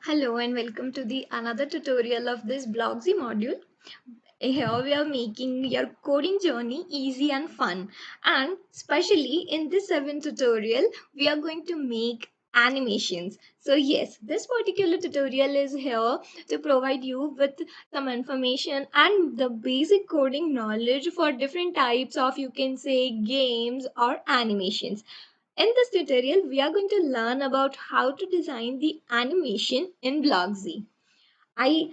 Hello and welcome to the another tutorial of this Blockzie module. Here we are making your coding journey easy and fun. And especially in this 7th tutorial, we are going to make animations. So yes, this particular tutorial is here to provide you with some information and the basic coding knowledge for different types of, you can say, games or animations. In this tutorial, we are going to learn about how to design the animation in Blockzie. I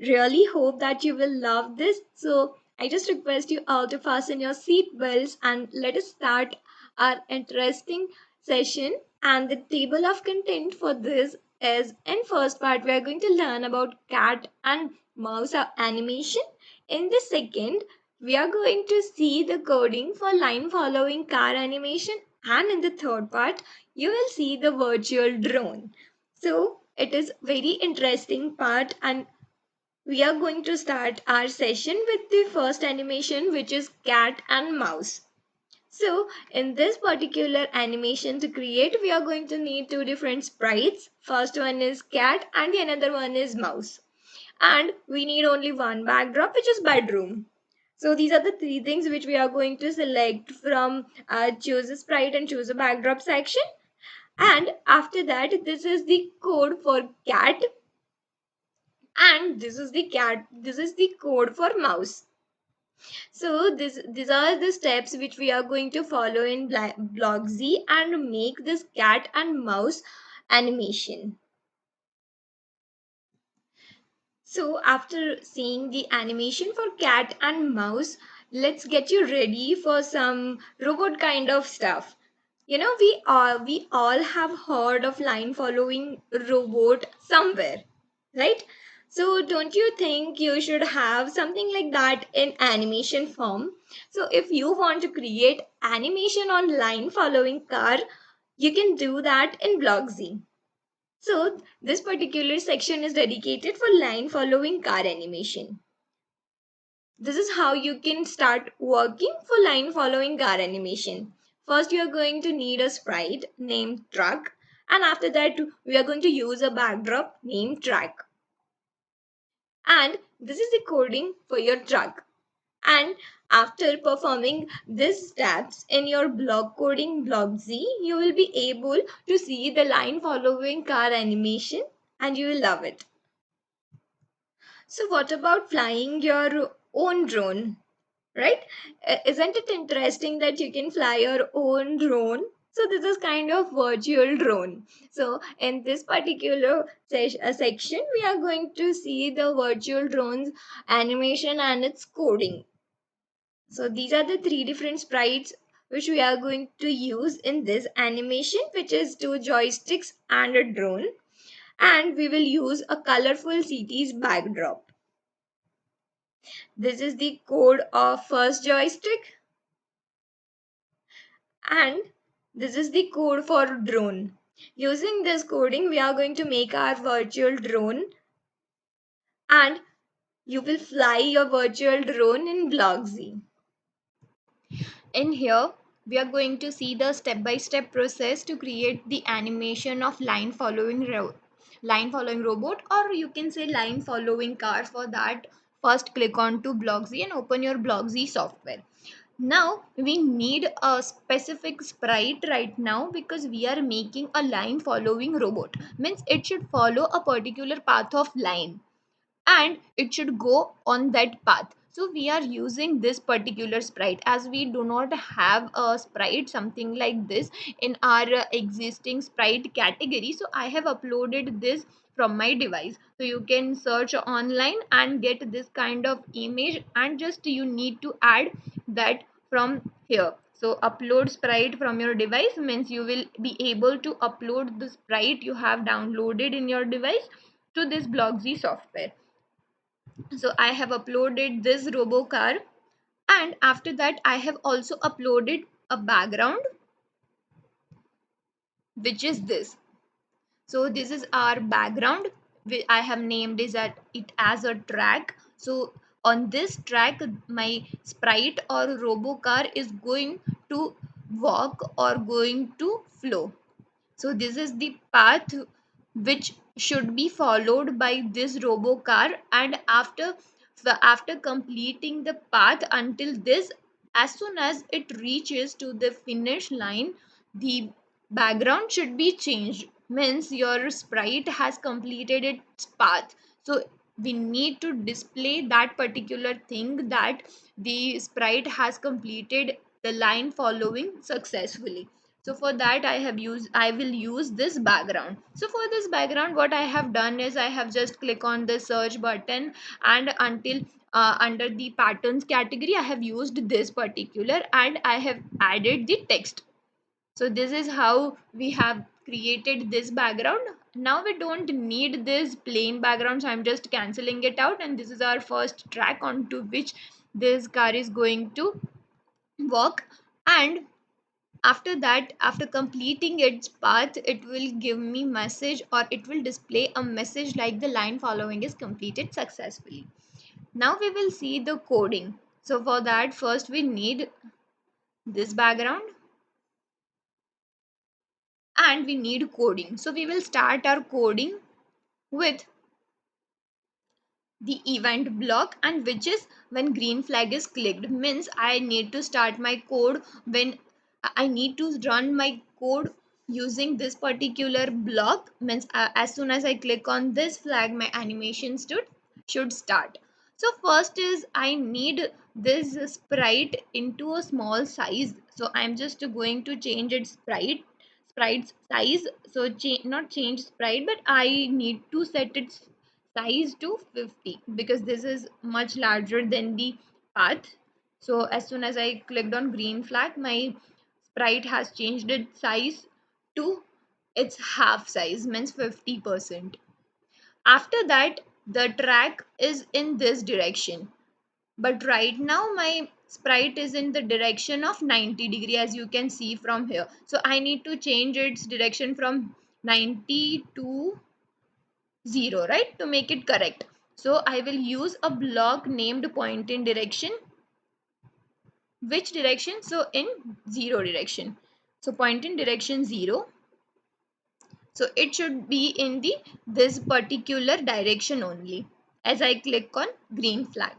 really hope that you will love this. So I just request you all to fasten your seat belts and let us start our interesting session. And the table of content for this is in first part, we are going to learn about cat and mouse animation. In the second, we are going to see the coding for line following car animation. And in the third part, you will see the virtual drone. So it is very interesting part, and we are going to start our session with the first animation, which is cat and mouse. So in this particular animation to create, we are going to need two different sprites. First one is cat and the another one is mouse. And we need only one backdrop, which is bedroom. So these are the three things which we are going to select from choose a sprite and choose a backdrop section. And after that, this is the code for cat, and this is the code for mouse. So these are the steps which we are going to follow in Blockzie and make this cat and mouse animation. So after seeing the animation for cat and mouse, let's get you ready for some robot kind of stuff. You know, we all have heard of line following robot somewhere, right? So don't you think you should have something like that in animation form? So if you want to create animation on line following car, you can do that in Blockzie. So this particular section is dedicated for line following car animation. This is how you can start working for line following car animation. First, you are going to need a sprite named truck, and after that, we are going to use a backdrop named track. And this is the coding for your truck. And after performing these steps in your block coding Blockzie, you will be able to see the line following car animation and you will love it. So, what about flying your own drone? Right? Isn't it interesting that you can fly your own drone? So this is kind of virtual drone. So in this particular section, we are going to see the virtual drones animation and its coding. So these are the three different sprites which we are going to use in this animation, which is two joysticks and a drone. And we will use a colorful cities backdrop. This is the code of first joystick, and this is the code for drone. Using this coding, we are going to make our virtual drone, and you will fly your virtual drone in Blockzie. In here, we are going to see the step-by-step process to create the animation of line following robot, or you can say line following car. For that, first click on to Blockzie and open your Blockzie software. Now we need a specific sprite right now because we are making a line following robot. Means it should follow a particular path of line and it should go on that path. So we are using this particular sprite as we do not have a sprite something like this in our existing sprite category. So I have uploaded this from my device, so you can search online and get this kind of image, and just you need to add that from here. So upload sprite from your device means you will be able to upload the sprite you have downloaded in your device to this Blockzie software. So I have uploaded this robocar, and after that I have also uploaded a background, which is this. So this is our background. I have named it as a track. So on this track my sprite or robocar is going to walk or going to flow. So this is the path which should be followed by this robo car, and after completing the path until this, as soon as it reaches to the finish line, the background should be changed, means your sprite has completed its path. So we need to display that particular thing, that the sprite has completed the line following successfully. So for that I will use this background. So for this background, what I have done is I have just click on the search button, and until under the patterns category I have used this particular, and I have added the text. So this is how we have created this background. Now we don't need this plain background, so I'm just cancelling it out, and this is our first track onto which this car is going to walk. And after that, after completing its path, it will give me message, or it will display a message like the line following is completed successfully. Now we will see the coding. So for that, first we need this background, and we need coding. So we will start our coding with the event block, and which is when green flag is clicked, means I need to start my code when I need to run my code using this particular block, means as soon as I click on this flag, my animation should start. So first is I need this sprite into a small size, so I'm just going to change its sprite's size. So not change sprite, but I need to set its size to 50, because this is much larger than the path. So as soon as I clicked on green flag, my sprite has changed its size to its half size, means 50%. After that, the track is in this direction, but right now my sprite is in the direction of 90-degree, as you can see from here. So I need to change its direction from 90 to 0, right, to make it correct. So I will use a block named point in direction. Which direction? So in 0 direction. So point in direction 0. So it should be in the this particular direction only, as I click on green flag.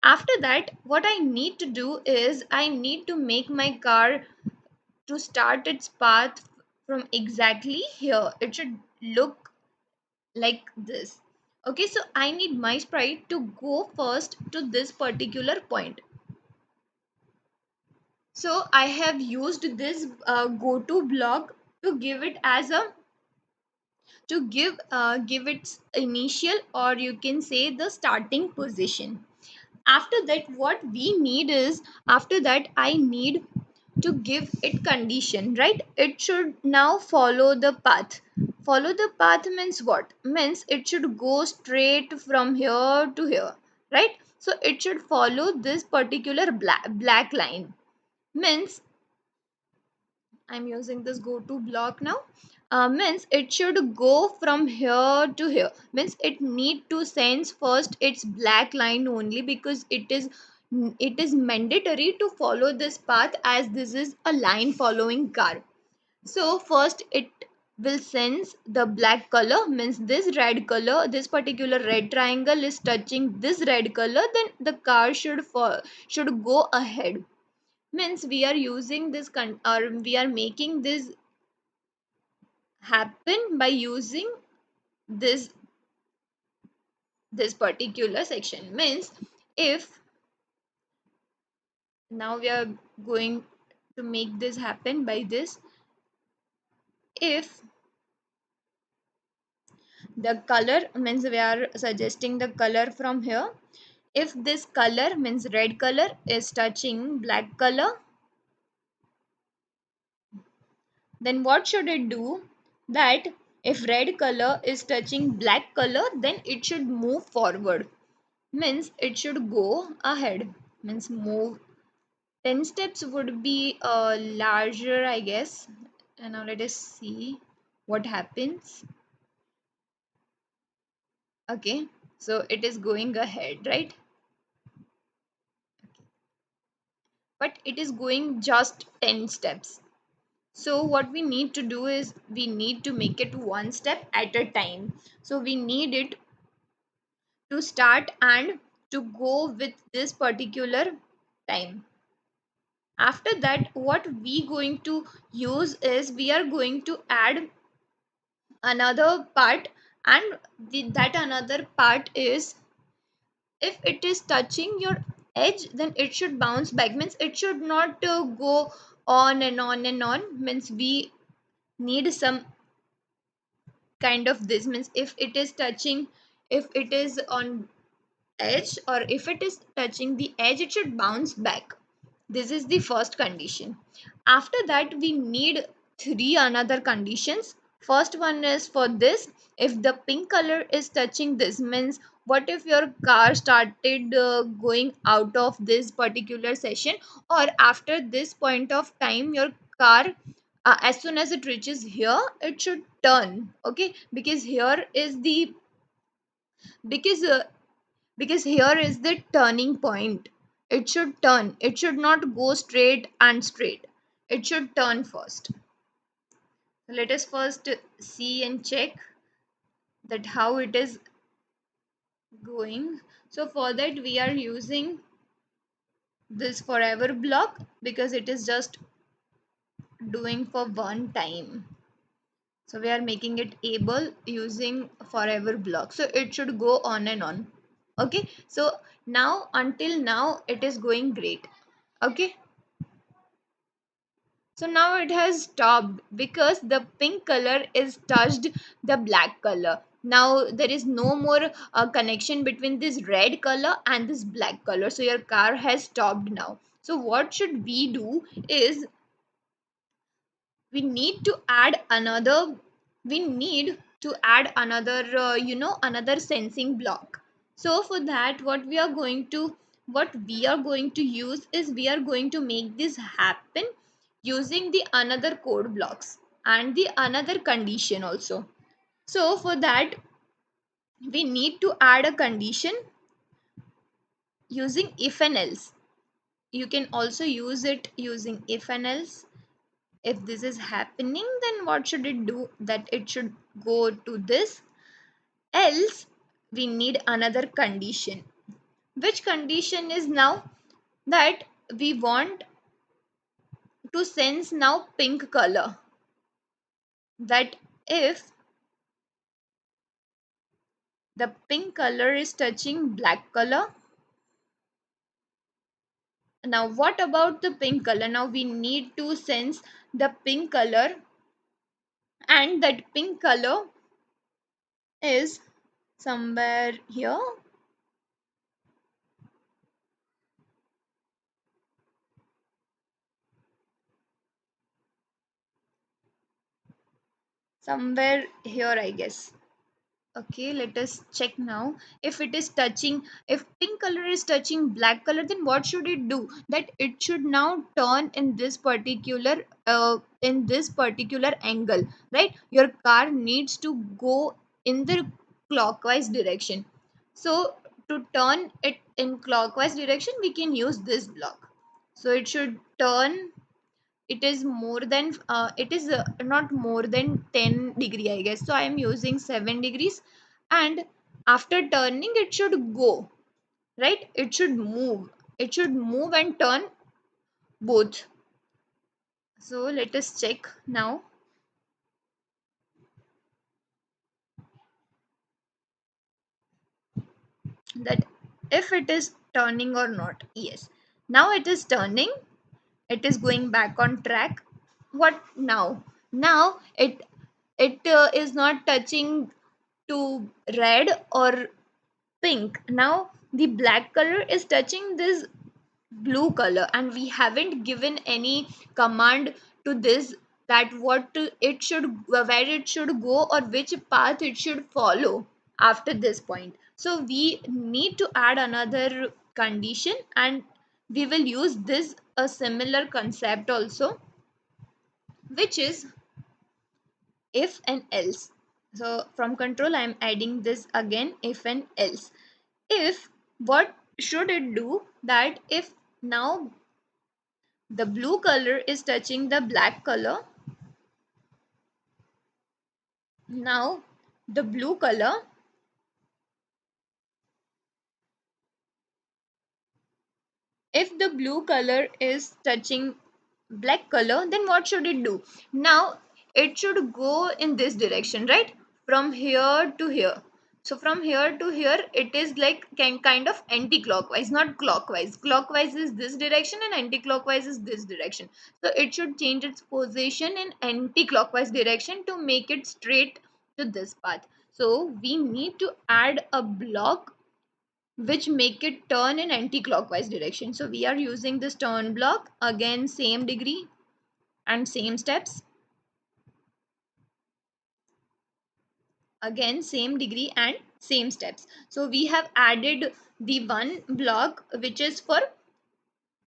After that, what I need to do is I need to make my car to start its path from exactly here. It should look like this. Okay, so I need my sprite to go first to this particular point. So I have used this go to block to give it as a give its initial, or you can say the starting position. After that, what we need is, after that I need to give it condition, right? It should now follow the path. Follow the path means what? Means it should go straight from here to here, right? So it should follow this particular black line. Means I'm using this go to block now. Means it should go from here to here. Means it need to sense first its black line only, because it is mandatory to follow this path, as this is a line following car. So first it will sense the black color, means this red color, this particular red triangle is touching this red color, then the car should go ahead. Means we are using this or we are making this happen by using this this particular section. Means if now we are going to make this happen by this, if the color, means we are suggesting the color from here, if this color means red color is touching black color, then what should it do? That if red color is touching black color, then it should move forward, means it should go ahead, means move 10 steps would be larger, I guess. And now let us see what happens. Okay, so it is going ahead, right? But it is going just 10 steps. So what we need to do is we need to make it one step at a time. So we need it to start and to go with this particular time. After that, what we going to use is we are going to add another part, and that another part is, if it is touching your edge, then it should bounce back, means it should not go on and on and on, means we need some kind of this, means if it is touching, if it is on edge or if it is touching the edge, it should bounce back. This is the first condition. After that, we need three another conditions. First one is for this, if the pink color is touching this, means what if your car started going out of this particular session, or after this point of time your car, as soon as it reaches here, it should turn. Okay, because here is the, because because here is the turning point. It should turn, it should not go straight and straight, it should turn first. Let us first see and check that how it is going. So for that we are using this forever block, because it is just doing for one time. So we are making it able using forever block, so it should go on and on. Okay, so now until now it is going great. Okay, so now it has stopped because the pink color is touched the black color. Now there is no more connection between this red color and this black color. So your car has stopped now. So what should we do is we need to add another, we need to add another another sensing block. So for that, what we are going to use is we are going to make this happen using the another code blocks and the another condition also. So for that, we need to add a condition using if and else. You can also use it using if and else. If this is happening, then what should it do? That it should go to this. Else we need another condition. Which condition is now that we want to sense now pink color, that if the pink color is touching black color. Now what about the pink color? Now we need to sense the pink color, and that pink color is somewhere here, somewhere here, I guess. Okay, let us check now. If it is touching, if pink color is touching black color, then what should it do? That it should now turn in this particular angle, right? Your car needs to go in the clockwise direction. So to turn it in clockwise direction, we can use this block. So it should turn, it is more than it is not more than 10 degree, I guess, so I am using 7 degrees. And after turning, it should go, right? It should move, it should move and turn both. So let us check now that if it is turning or not. Yes, now it is turning, it is going back on track. What now? Now it is not touching to red or pink. Now the black color is touching this blue color, and we haven't given any command to this, that it should, where it should go or which path it should follow after this point. So we need to add another condition, and we will use this a similar concept also, which is if and else. So from control, I am adding this again, if and else. If, what should it do? That if now the blue color is touching the black color, Now the blue color, if the blue color is touching black color, then what should it do? Now it should go in this direction, right? From here to here. So from here to here, it is like kind of anti-clockwise, not clockwise. Clockwise is this direction and anti-clockwise is this direction. So it should change its position in anti-clockwise direction to make it straight to this path. So we need to add a block which make it turn in anti-clockwise direction. So we are using this turn block, again same degree and same steps, again same degree and same steps. So we have added the one block which is for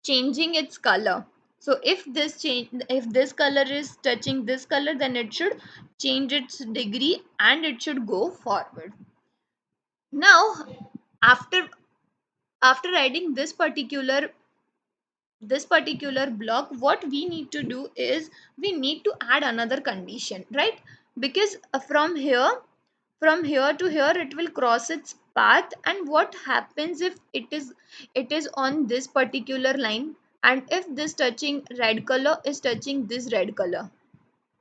changing its color. So if this color is touching this color, then it should change its degree and it should go forward. Now after adding this particular block, what we need to do is we need to add another condition, right? Because from here to here it will cross its path, and what happens if it is on this particular line, and if this touching red color is touching this red color,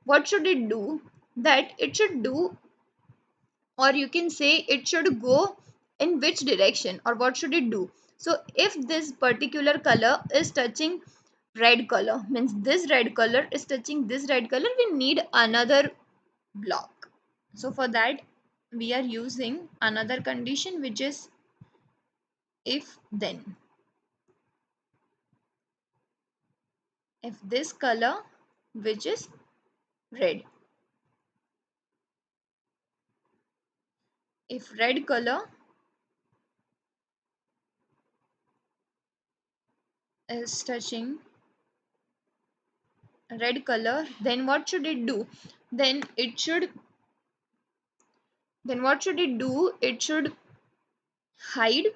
what should it do? That it should do, or you can say it should go in which direction, or what should it do? So if this particular color is touching red color, means this red color is touching this red color, we need another block. So for that we are using another condition, which is if then. If this color, which is red, if red color is touching red color, then what should it do? Then what should it do? It should hide,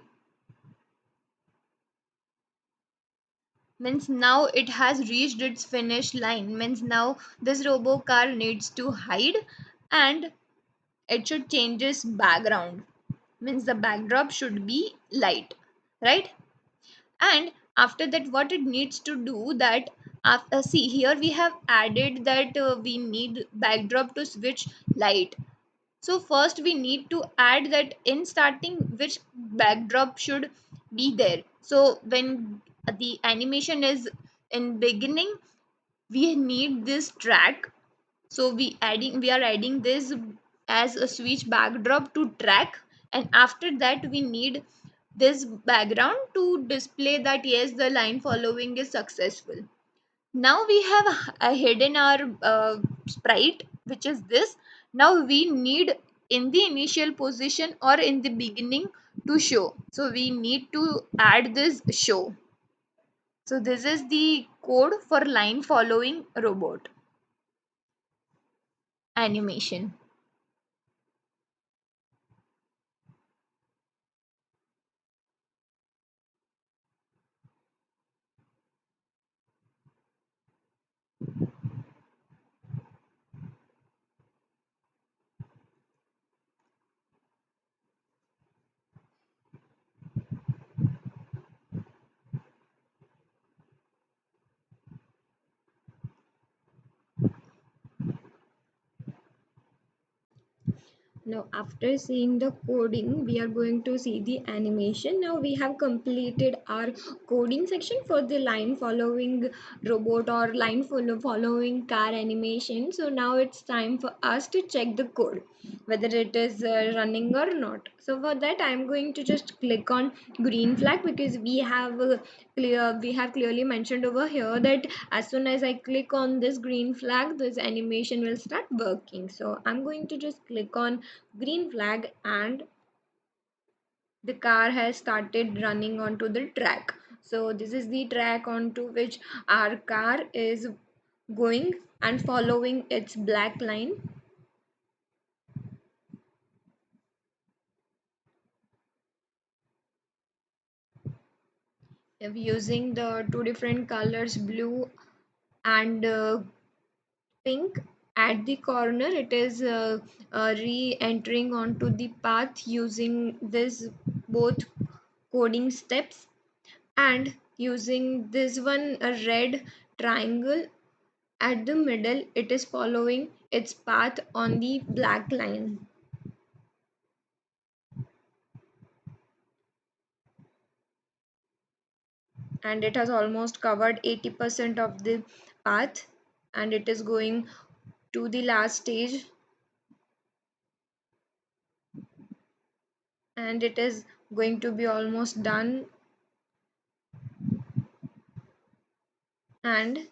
means now it has reached its finish line, means now this robo car needs to hide, and it should change its background, means the backdrop should be light, right? And after that what it needs to do, that after, see here we have added that we need backdrop to switch light. So first we need to add that in starting which backdrop should be there. So when the animation is in beginning, we need this track. So we are adding this as a switch backdrop to track, and after that we need this background to display that yes, the line following is successful. Now we have hidden our sprite, which is this. Now we need in the initial position or in the beginning to show, so we need to add this show. So this is the code for line following robot animation. Now, after seeing the coding, we are going to see the animation. Now, we have completed our coding section for the line following robot or line following car animation. So, now it's time for us to check the code, whether it is running or not. So, for that, I'm going to just click on green flag, because we have clearly mentioned over here that as soon as I click on this green flag, this animation will start working. So I'm going to just click on green flag, and the car has started running onto the track. So this is the track onto which our car is going and following its black line. If using the two different colors, blue and pink, At the corner, it is re-entering onto the path using this both coding steps, and using this one a red triangle at the middle, it is following its path on the black line. And it has almost covered 80% of the path, and it is going to the last stage, and it is going to be almost done. And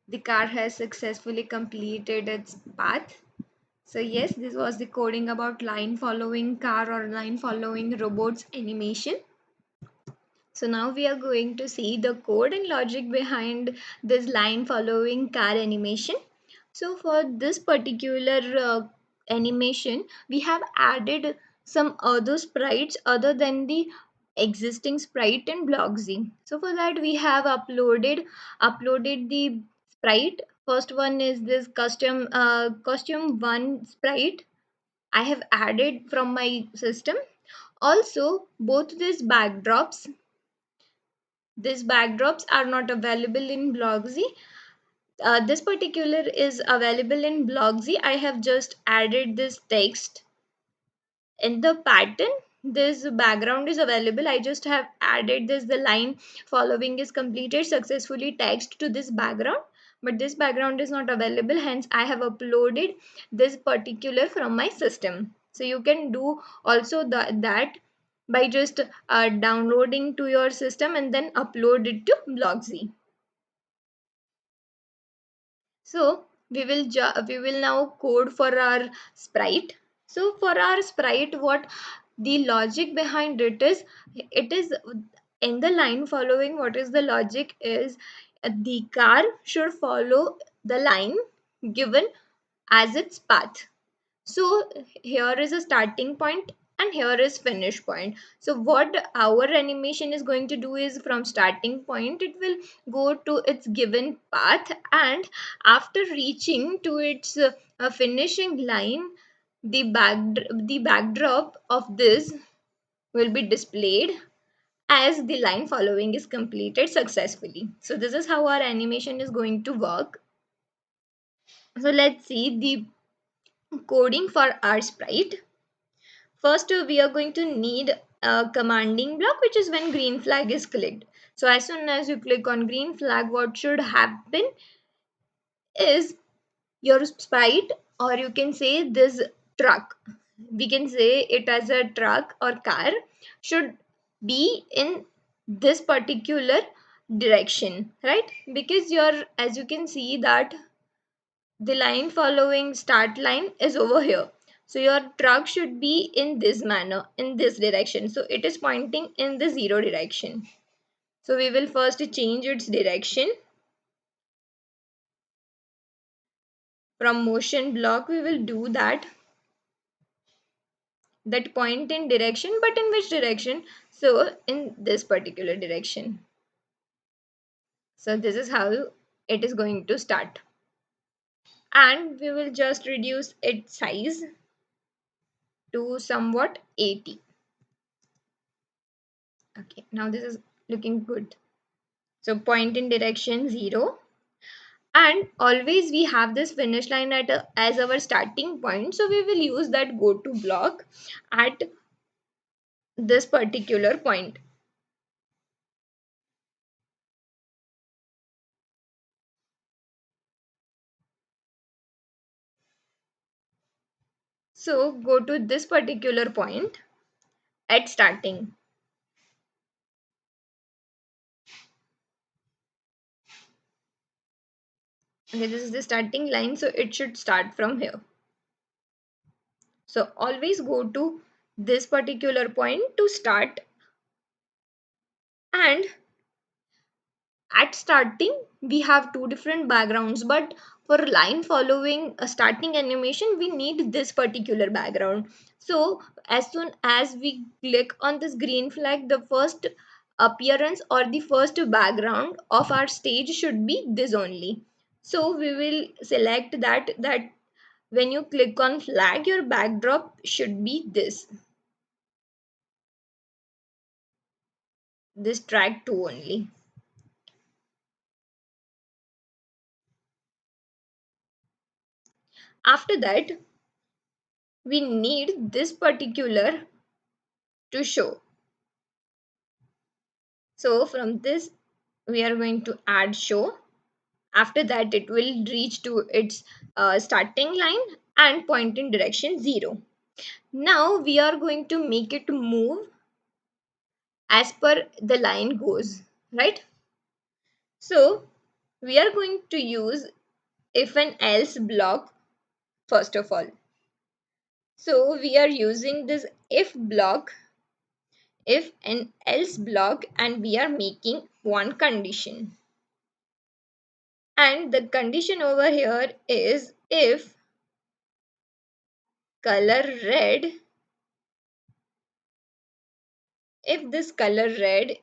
the car has successfully completed its path. So yes, this was the coding about line following car or line following robots animation. So now we are going to see the code and logic behind this line following car animation. So for this particular animation, we have added some other sprites other than the existing sprite in Blockzie. So for that we have uploaded the sprite. First one is this costume one sprite I have added from my system. Also, both these backdrops are not available in Blockzie. This particular is available in Blockzie. I have just added this text in the pattern. This background is available. I just have added this. The line following is completed successfully text to this background. But this background is not available. Hence, I have uploaded this particular from my system. So you can do also that by just downloading to your system and then upload it to Blockzie. So we will now code for our sprite. So for our sprite, what the logic behind it is in the line following. What is the logic is the car should follow the line given as its path. So here is a starting point and here is finish point. So what our animation is going to do is from starting point, it will go to its given path, and after reaching to its finishing line, the backdrop of this will be displayed as the line following is completed successfully. So this is how our animation is going to work. So let's see the coding for our sprite. First, we are going to need a commanding block, which is when green flag is clicked. So as soon as you click on green flag, what should happen is your sprite, or you can say this truck, we can say it as a truck or car, should be in this particular direction, right? Because as you can see that the line following start line is over here, so your truck should be in this manner, in this direction, so it is pointing in the zero direction. So we will first change its direction. From motion block we will do that point in direction, but in which direction? So in this particular direction. So this is how it is going to start, and we will just reduce its size to somewhat 80. Okay, now this is looking good. So point in direction 0, and always we have this finish line as our starting point, so we will use that go to block at this particular point. So go to this particular point at starting. Okay, this is the starting line, so it should start from here. So always go to this particular point to start, and at starting we have two different backgrounds, but for line following a starting animation we need this particular background. So as soon as we click on this green flag, the first appearance or the first background of our stage should be this only. So we will select that when you click on flag, your backdrop should be this track 2 only. After that, we need this particular to show. So from this, we are going to add show. After that, it will reach to its starting line and point in direction 0. Now we are going to make it move as per the line goes, right? So we are going to use if and else block first of all. So we are using this if block, if and else block, and we are making one condition. And the condition over here is if color red, if this color red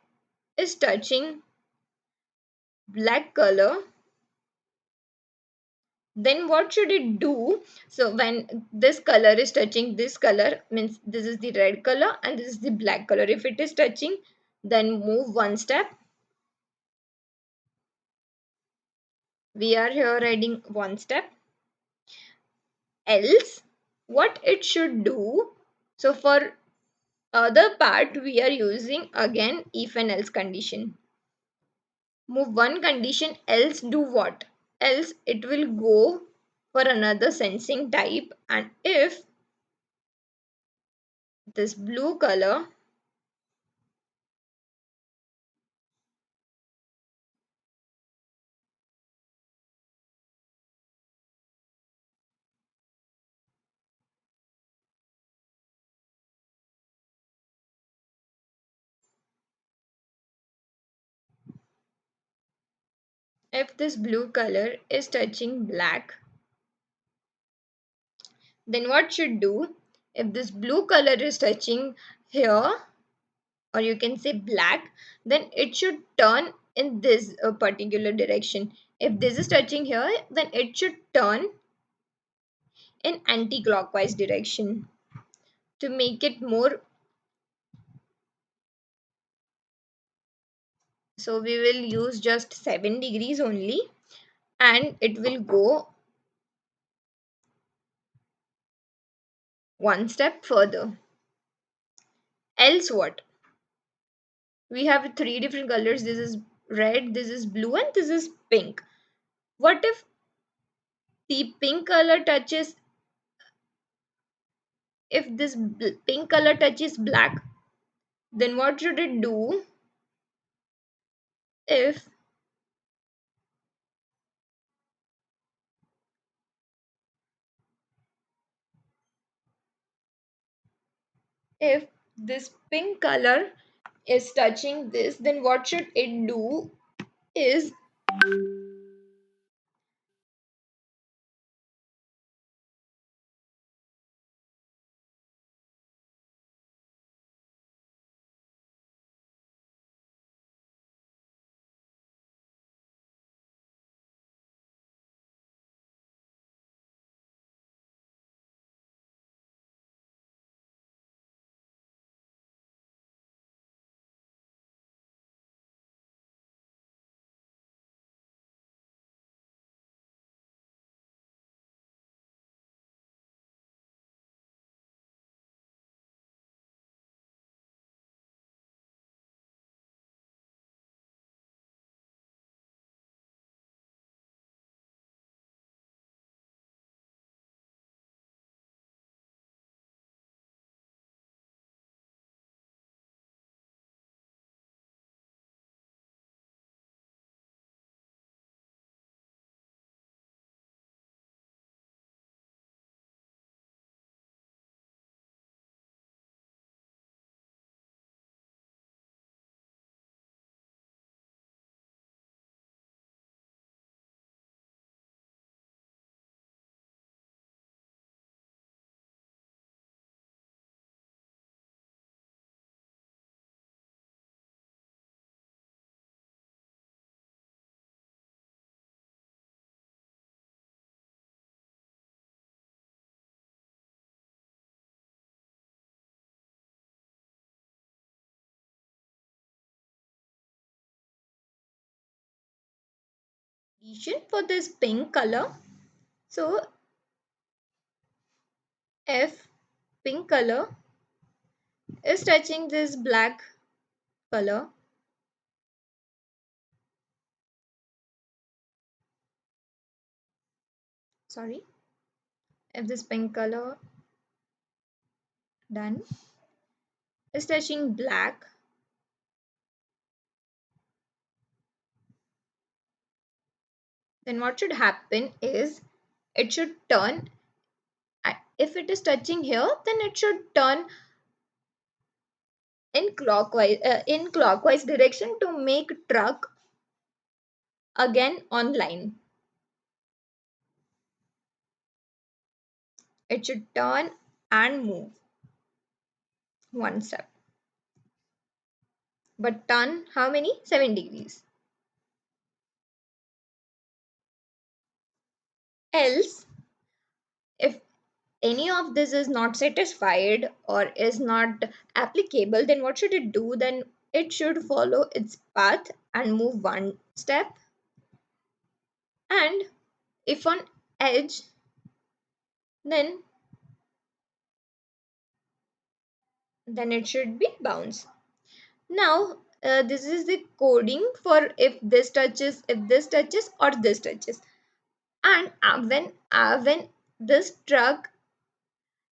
is touching black color, then what should it do? So when this color is touching this color, means this is the red color and this is the black color. If it is touching, then move one step. We are here adding one step. Else, what it should do? So for other part, we are using again if and else condition. Move one condition, else do what? Else it will go for another sensing type, and if this blue color, if this blue color is touching black, then what should do? If this blue color is touching here, or you can say black, then it should turn in this particular direction. If this is touching here, then it should turn in anti-clockwise direction to make it more. So we will use just 7 degrees only, and it will go one step further. Else what? We have three different colors. This is red, this is blue, and this is pink. What if the pink color touches, if this pink color touches black, then what should it do? If if this pink color is touching this, then what should it do is condition for this pink color. So if pink color is touching this black color, sorry, if this pink color done is touching black, then what should happen is it should turn. If it is touching here, then it should turn in clockwise direction to make truck again online. It should turn and move one step. But turn how many? 7 degrees. Else, if any of this is not satisfied or is not applicable, then what should it do? Then it should follow its path and move one step. And if on edge, then it should be bounce. Now, this is the coding for if this touches, or this touches. And when this truck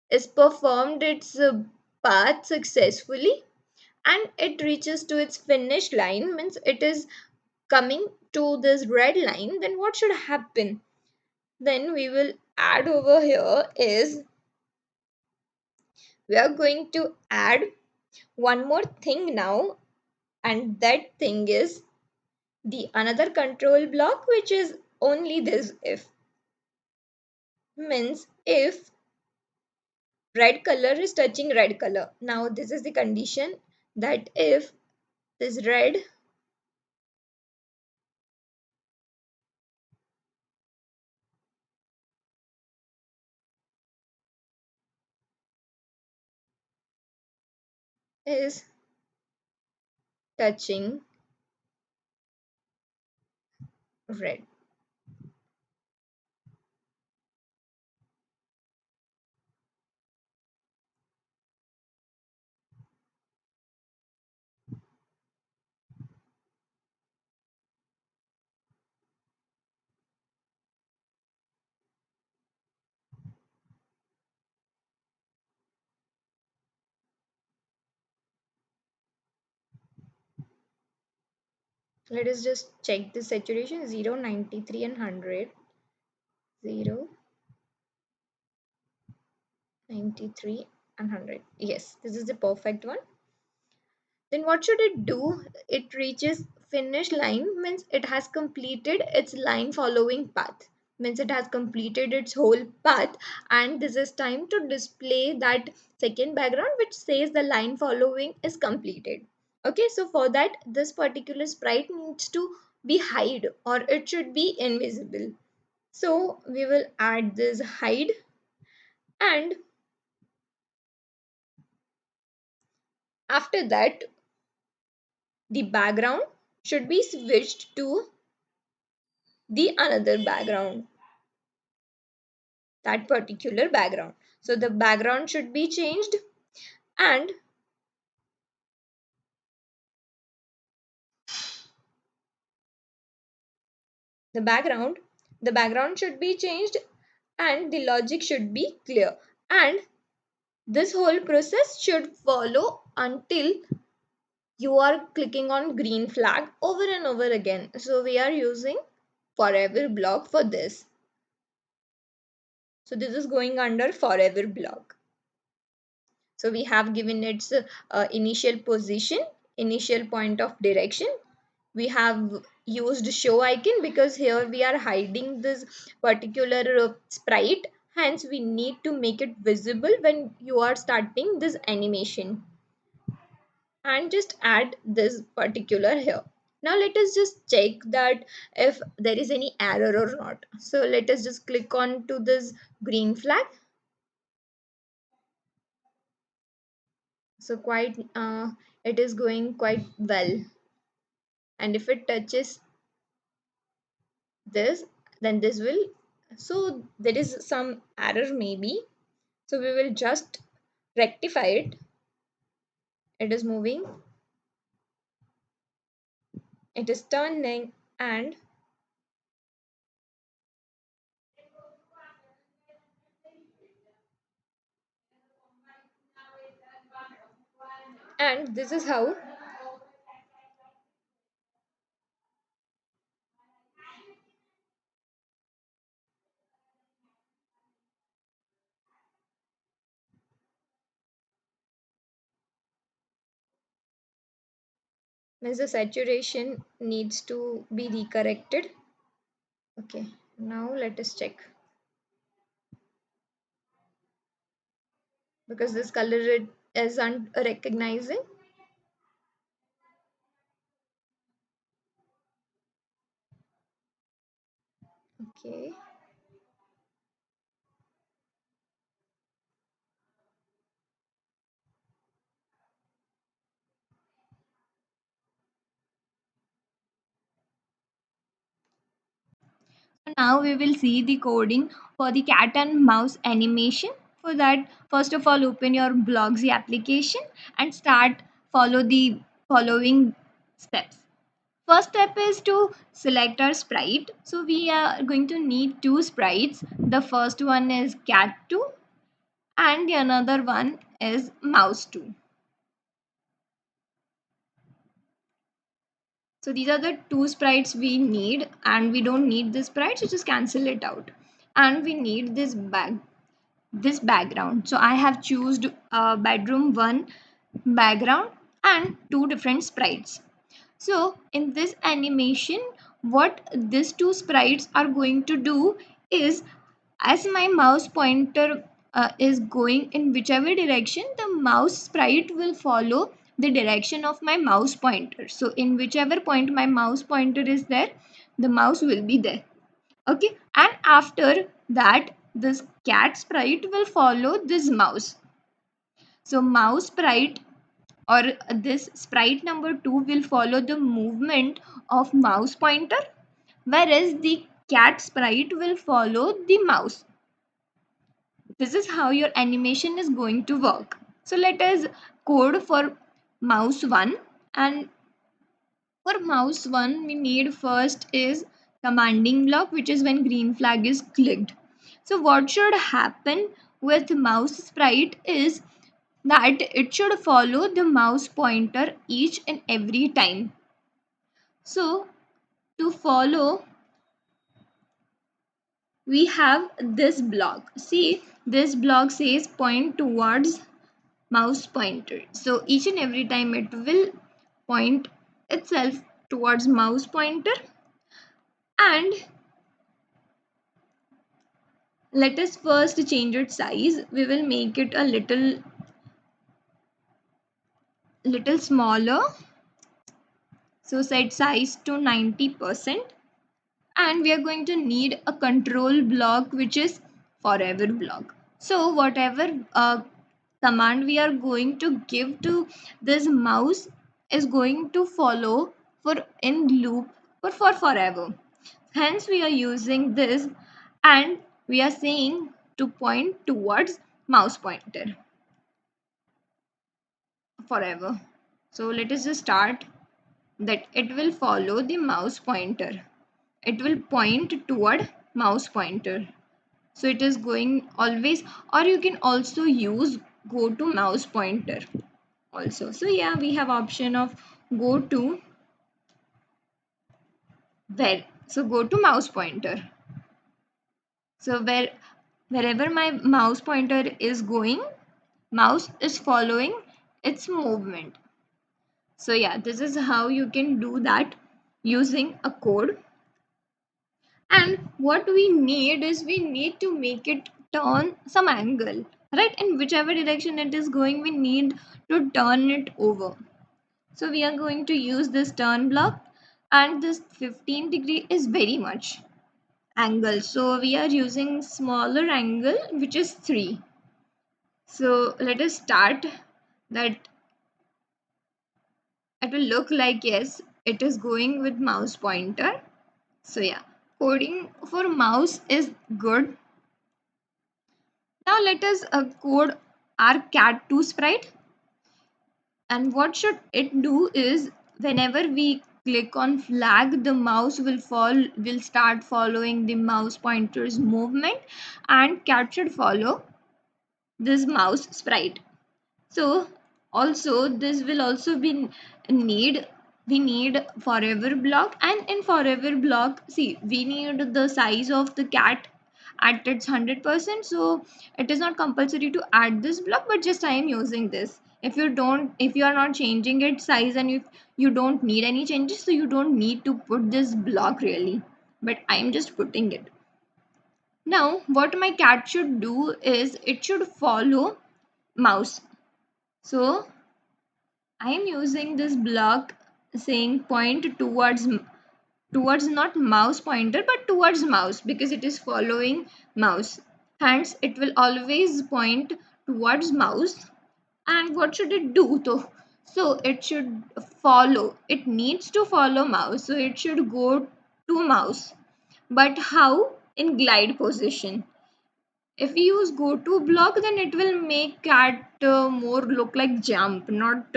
is performed its path successfully and it reaches to its finish line, means it is coming to this red line, then what should happen? Then we will add over here is we are going to add one more thing now, and that thing is the another control block, which is only this if. Means if red color is touching red color, now this is the condition that if this red is touching red, let us just check the saturation 0, 93 and 100. 0, 93 and 100. Yes, this is the perfect one. Then what should it do? It reaches finish line, means it has completed its line following path, means it has completed its whole path, and this is time to display that second background which says the line following is completed. Okay, so for that this particular sprite needs to be hide or it should be invisible. So we will add this hide, and after that the background should be switched to the another background, that particular background. So the background should be changed, and the background the background should be changed, and the logic should be clear, and this whole process should follow until you are clicking on green flag over and over again. So we are using forever block for this. So this is going under forever block. So we have given its initial position, initial point of direction. We have used show icon because here we are hiding this particular sprite. Hence we need to make it visible when you are starting this animation. And just add this particular here. Now let us just check that if there is any error or not. So let us just click on to this green flag. So quite it is going quite well, and if it touches this, then this will, so there is some error maybe, so we will just rectify it. It is moving, it is turning, and this is how. Means the saturation needs to be recorrected. Okay, now let us check, because this color it is unrecognizing. Okay, so now we will see the coding for the cat and mouse animation. For that, first of all, open your Blockzie application and start follow the following steps. First step is to select our sprite. So we are going to need two sprites. The first one is cat 2 and the another one is mouse 2. So these are the two sprites we need, and we don't need this sprite, so just cancel it out. And we need this background. So I have chosen bedroom 1 background and two different sprites. So in this animation, what these two sprites are going to do is, as my mouse pointer is going in whichever direction, the mouse sprite will follow the direction of my mouse pointer. So in whichever point my mouse pointer is there, the mouse will be there. Okay, and after that, this cat sprite will follow this mouse. So mouse sprite, or this sprite number 2, will follow the movement of mouse pointer, whereas the cat sprite will follow the mouse. This is how your animation is going to work. So let us code for mouse 1. And for mouse 1, we need first is commanding block, which is when green flag is clicked. So what should happen with mouse sprite is that it should follow the mouse pointer each and every time. So to follow, we have this block. See, this block says point towards mouse pointer. So each and every time it will point itself towards mouse pointer. And let us first change its size. We will make it a little smaller. So set size to 90%. And we are going to need a control block, which is forever block. So whatever command we are going to give to this mouse is going to follow for in loop for forever. Hence we are using this, and we are saying to point towards mouse pointer forever. So let us just start that it will follow the mouse pointer. It will point toward mouse pointer. So it is going always, or you can also use go to mouse pointer also. So yeah, we have option of go to where. So go to mouse pointer. So wherever my mouse pointer is going, mouse is following its movement. So yeah, this is how you can do that using a code. And what we need is we need to make it turn some angle, right? In whichever direction it is going, we need to turn it over. So we are going to use this turn block, and this 15-degree is very much angle. So we are using smaller angle, which is 3. So let us start that. It will look like, yes, it is going with mouse pointer. So yeah, coding for mouse is good. Now let us code our cat2 sprite. And what should it do is whenever we click on flag, the mouse will start following the mouse pointer's movement, and cat should follow this mouse sprite. So also this will also be need we need forever block, and in forever block, see, we need the size of the cat at its 100%. So it is not compulsory to add this block, but just I am using this. If you are not changing its size, and if you don't need any changes, so you don't need to put this block really, but I am just putting it. Now what my cat should do is it should follow mouse. So I am using this block saying point towards not mouse pointer but towards mouse, because it is following mouse. Hence it will always point towards mouse. And what should it do though? So it should follow. It needs to follow mouse. So it should go to mouse. But how? In glide position. If we use go to block, then it will make cat more look like jump, not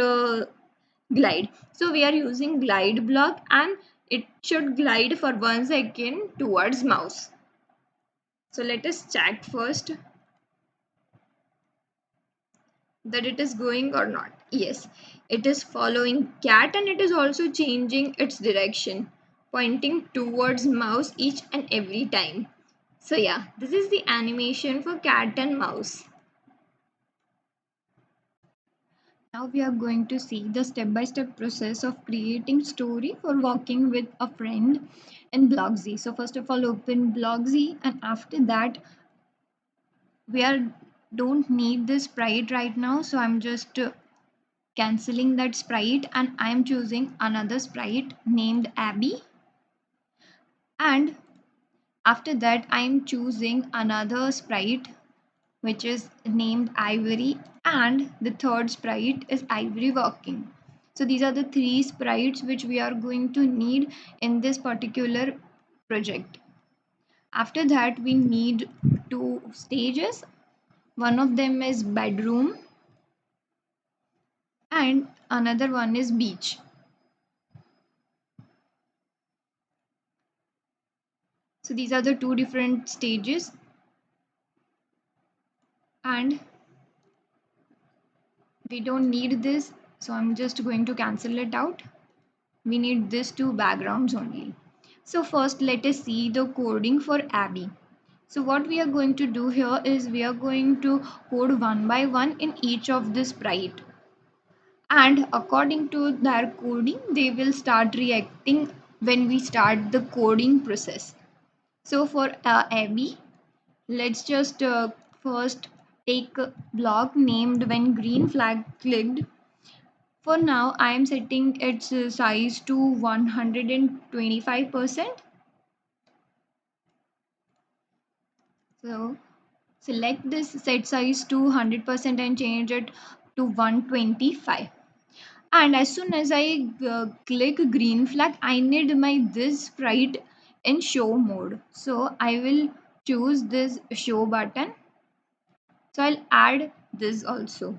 glide. So we are using glide block, and it should glide for 1 second towards mouse. So let us check first that it is going or not. Yes, it is following cat, and it is also changing its direction, pointing towards mouse each and every time. So yeah, this is the animation for cat and mouse. Now we are going to see the step-by-step process of creating story for walking with a friend in Blockzie. So first of all, open Blockzie, and after that, we are don't need this sprite right now. So I'm just canceling that sprite, and I'm choosing another sprite named Abby. And after that, I'm choosing another sprite which is named Ivory, and the third sprite is Ivory walking. So these are the three sprites which we are going to need in this particular project. After that, we need two stages. One of them is bedroom, and another one is beach. So these are the two different stages, and we don't need this, so I'm just going to cancel it out. We need these two backgrounds only. So first let us see the coding for Abby. So what we are going to do here is we are going to code one by one in each of the sprite, and according to their coding they will start reacting when we start the coding process. So for Abby, let's just first take a block named when green flag clicked. For now, I am setting its size to 125%. So select this set size to 100% and change it to 125. And as soon as I click green flag, I need my this sprite in show mode. So I will choose this show button. So I'll add this also.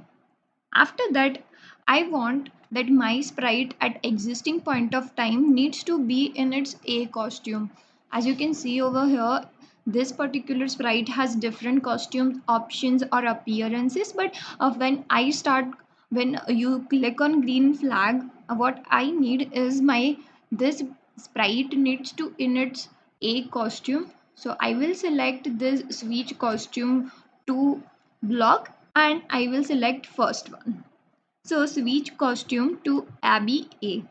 After that, I want that my sprite at existing point of time needs to be in its A costume. As you can see over here, this particular sprite has different costume options or appearances, but when you click on green flag, what I need is my this sprite needs to in its A costume. So I will select this switch costume to block, and I will select first one. So switch costume to Abby A.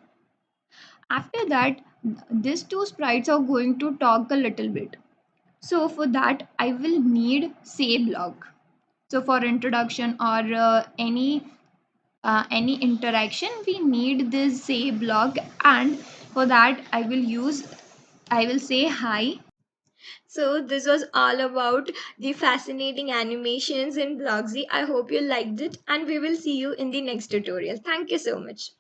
After that, these two sprites are going to talk a little bit. So for that, I will need say block. So for introduction or any interaction, we need this say block, and for that I will say hi. So this was all about the fascinating animations in Blockzy. I hope you liked it, and we will see you in the next tutorial. Thank you so much.